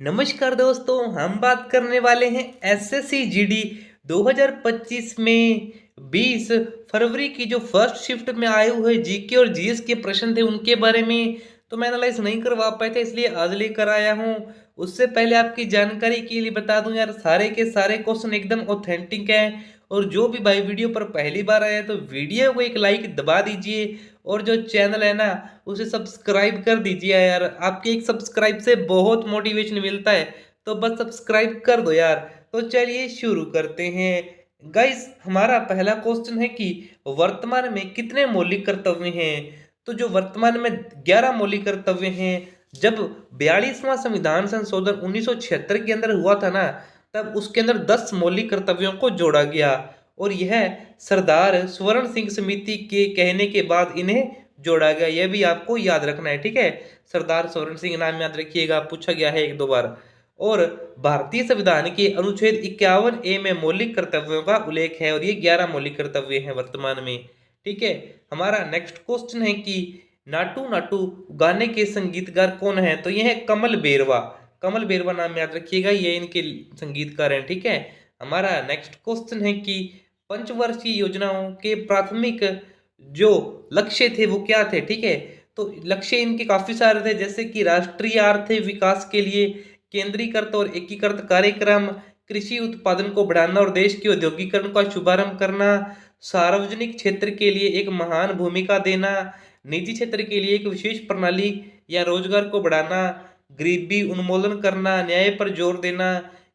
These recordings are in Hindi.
नमस्कार दोस्तों, हम बात करने वाले हैं एसएससी जीडी 2025 में 20 फरवरी की जो फर्स्ट शिफ्ट में आए हुए जीके और जीएस के प्रश्न थे उनके बारे में। तो मैं एनालाइज नहीं करवा पाए थे, इसलिए आज लेकर आया हूँ। उससे पहले आपकी जानकारी के लिए बता दूं यार, सारे के सारे क्वेश्चन एकदम ऑथेंटिक हैं। और जो भी भाई वीडियो पर पहली बार आया तो वीडियो को एक लाइक दबा दीजिए और जो चैनल है ना उसे सब्सक्राइब कर दीजिए यार। आपके एक सब्सक्राइब से बहुत मोटिवेशन मिलता है, तो बस सब्सक्राइब कर दो यार। तो चलिए शुरू करते हैं गाइस। हमारा पहला क्वेश्चन है कि वर्तमान में कितने मौलिक कर्तव्य हैं। तो जो वर्तमान में 11 मौलिक कर्तव्य हैं। जब 42वां संविधान संशोधन 1976 के अंदर हुआ था ना, तब उसके अंदर 10 मौलिक कर्तव्यों को जोड़ा गया। और यह सरदार स्वर्ण सिंह समिति के कहने के बाद इन्हें जोड़ा गया। यह भी आपको याद रखना है, ठीक है। सरदार स्वर्ण सिंह नाम याद रखिएगा, पूछा गया है एक दो बार। और भारतीय संविधान के अनुच्छेद 51A में मौलिक कर्तव्यों का उल्लेख है और ये 11 मौलिक कर्तव्य हैं वर्तमान में, ठीक है। हमारा नेक्स्ट क्वेश्चन है कि नाटू नाटू गाने के संगीतकार कौन है। तो ये है कमल बेरवा। कमल बेरवा नाम याद रखिएगा, ये इनके संगीतकार हैं, ठीक है। हमारा नेक्स्ट क्वेश्चन है कि पंचवर्षीय योजनाओं के प्राथमिक जो लक्ष्य थे वो क्या थे, ठीक है। तो लक्ष्य इनके काफी सारे थे, जैसे कि राष्ट्रीय आर्थिक विकास के लिए केंद्रीकृत और एकीकृत कार्यक्रम, कृषि उत्पादन को बढ़ाना और देश के औद्योगिकरण का शुभारंभ करना, सार्वजनिक क्षेत्र के लिए एक महान भूमिका देना, निजी क्षेत्र के लिए एक विशेष प्रणाली या रोजगार को बढ़ाना, गरीबी उन्मूलन करना, न्याय पर जोर देना,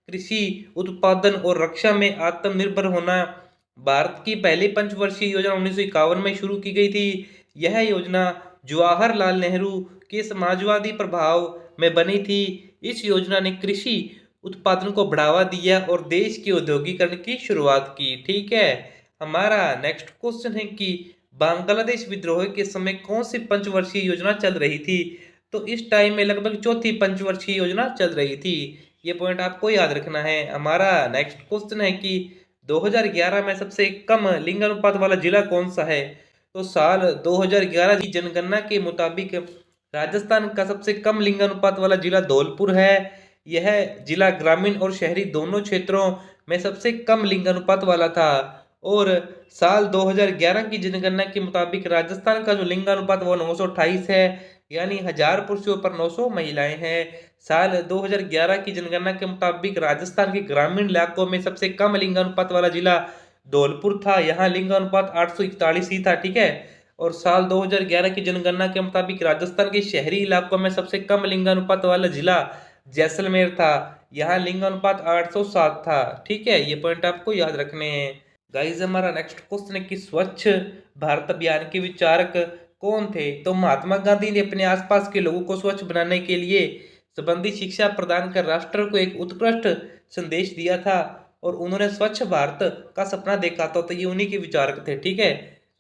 कृषि उत्पादन और रक्षा में आत्मनिर्भर होना। भारत की पहली पंचवर्षीय योजना 1951 में शुरू की गई थी। यह योजना जवाहरलाल नेहरू के समाजवादी प्रभाव में बनी थी। इस योजना ने कृषि उत्पादन को बढ़ावा दिया और देश के औद्योगिकरण की शुरुआत की, ठीक है। हमारा नेक्स्ट क्वेश्चन है कि बांग्लादेश विद्रोह के समय कौन सी पंचवर्षीय योजना चल रही थी। तो इस टाइम में लगभग चौथी पंचवर्षीय योजना चल रही थी। ये पॉइंट आपको याद रखना है। हमारा नेक्स्ट क्वेश्चन है कि 2011 में सबसे कम लिंग अनुपात वाला जिला कौन सा है। तो साल 2011 की जनगणना के मुताबिक राजस्थान का सबसे कम लिंग अनुपात वाला जिला धौलपुर है। यह जिला ग्रामीण और शहरी दोनों क्षेत्रों में सबसे कम लिंग अनुपात वाला था। और साल 2011 की जनगणना के मुताबिक राजस्थान का जो लिंग अनुपात वो 928 है, यानी 1000 पुरुषों पर 900 महिलाएं हैं। साल 2011 की जनगणना के मुताबिक राजस्थान के ग्रामीण इलाकों में सबसे कम लिंग अनुपात वाला जिला धौलपुर था। यहाँ लिंग अनुपात 841 ही था, ठीक है। और साल 2011 की जनगणना के मुताबिक राजस्थान के शहरी इलाकों में सबसे कम लिंग अनुपात वाला जिला जैसलमेर था। यहाँ लिंग अनुपात 807 था, ठीक है। ये पॉइंट आपको याद रखने हैं। गाइस, हमारा नेक्स्ट क्वेश्चन है कि स्वच्छ भारत अभियान के विचारक कौन थे। तो महात्मा गांधी ने अपने आसपास के लोगों को स्वच्छ बनाने के लिए संबंधी शिक्षा प्रदान कर राष्ट्र को एक उत्कृष्ट संदेश दिया था और उन्होंने स्वच्छ भारत का सपना देखा था। तो ये उन्हीं के विचारक थे, ठीक है।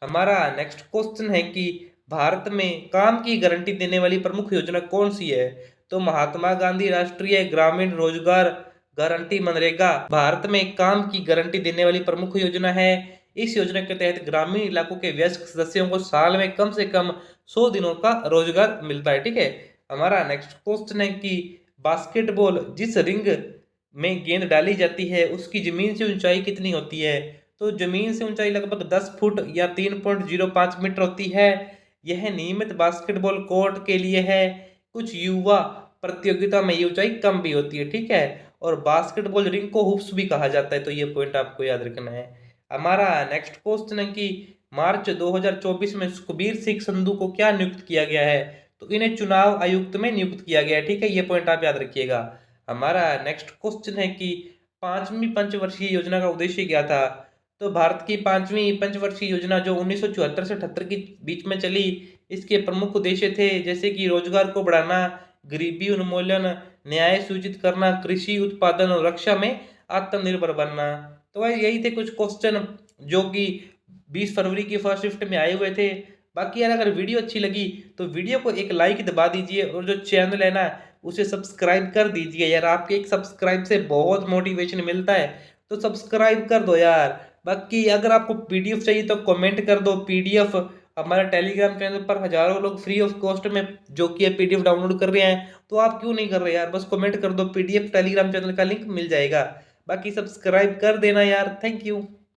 हमारा नेक्स्ट क्वेश्चन है कि भारत में काम की गारंटी देने वाली प्रमुख योजना कौन सी है। तो महात्मा गांधी राष्ट्रीय ग्रामीण रोजगार गारंटी मनरेगा भारत में काम की गारंटी देने वाली प्रमुख योजना है। इस योजना के तहत ग्रामीण इलाकों के वयस्क सदस्यों को साल में कम से कम 100 दिनों का रोजगार मिलता है, ठीक है। हमारा नेक्स्ट क्वेश्चन है कि बास्केटबॉल जिस रिंग में गेंद डाली जाती है उसकी जमीन से ऊंचाई कितनी होती है। तो जमीन से ऊंचाई लगभग 10 फुट या 3.05 मीटर होती है। यह नियमित बास्केटबॉल कोर्ट के लिए है। कुछ युवा प्रतियोगिता में ये ऊंचाई कम भी होती है, ठीक है। और बास्केटबॉल रिंग को हुप्स भी कहा जाता है, तो ये पॉइंट आपको याद रखना है। हमारा नेक्स्ट क्वेश्चन है कि मार्च 2024 में सुखबीर सिंह संधू को क्या नियुक्त किया गया है। तो इन्हें चुनाव आयुक्त में नियुक्त किया गया है, ठीक है। ये पॉइंट आप याद रखिएगा। हमारा नेक्स्ट क्वेश्चन है कि पांचवी पंचवर्षीय योजना का उद्देश्य क्या था। तो भारत की पांचवी पंचवर्षीय योजना जो 1974 से 78 के बीच में चली, इसके प्रमुख उद्देश्य थे जैसे कि रोजगार को बढ़ाना, गरीबी उन्मूलन, न्याय सूचित करना, कृषि उत्पादन और रक्षा में आत्मनिर्भर बनना। तो भाई यही थे कुछ क्वेश्चन जो कि 20 फरवरी की फर्स्ट शिफ्ट में आए हुए थे। बाकी यार, अगर वीडियो अच्छी लगी तो वीडियो को एक लाइक दबा दीजिए और जो चैनल है ना उसे सब्सक्राइब कर दीजिए यार। आपके एक सब्सक्राइब से बहुत मोटिवेशन मिलता है, तो सब्सक्राइब कर दो यार। बाकी अगर आपको पीडीएफ चाहिए तो कमेंट कर दो पीडीएफ, हमारे टेलीग्राम चैनल पर हजारों लोग फ्री ऑफ कॉस्ट में जो कि पीडीएफ डाउनलोड कर रहे हैं, तो आप क्यों नहीं कर रहे यार? बस कमेंट कर दो, पीडीएफ टेलीग्राम चैनल का लिंक मिल जाएगा। बाकी सब्सक्राइब कर देना यार। Thank you.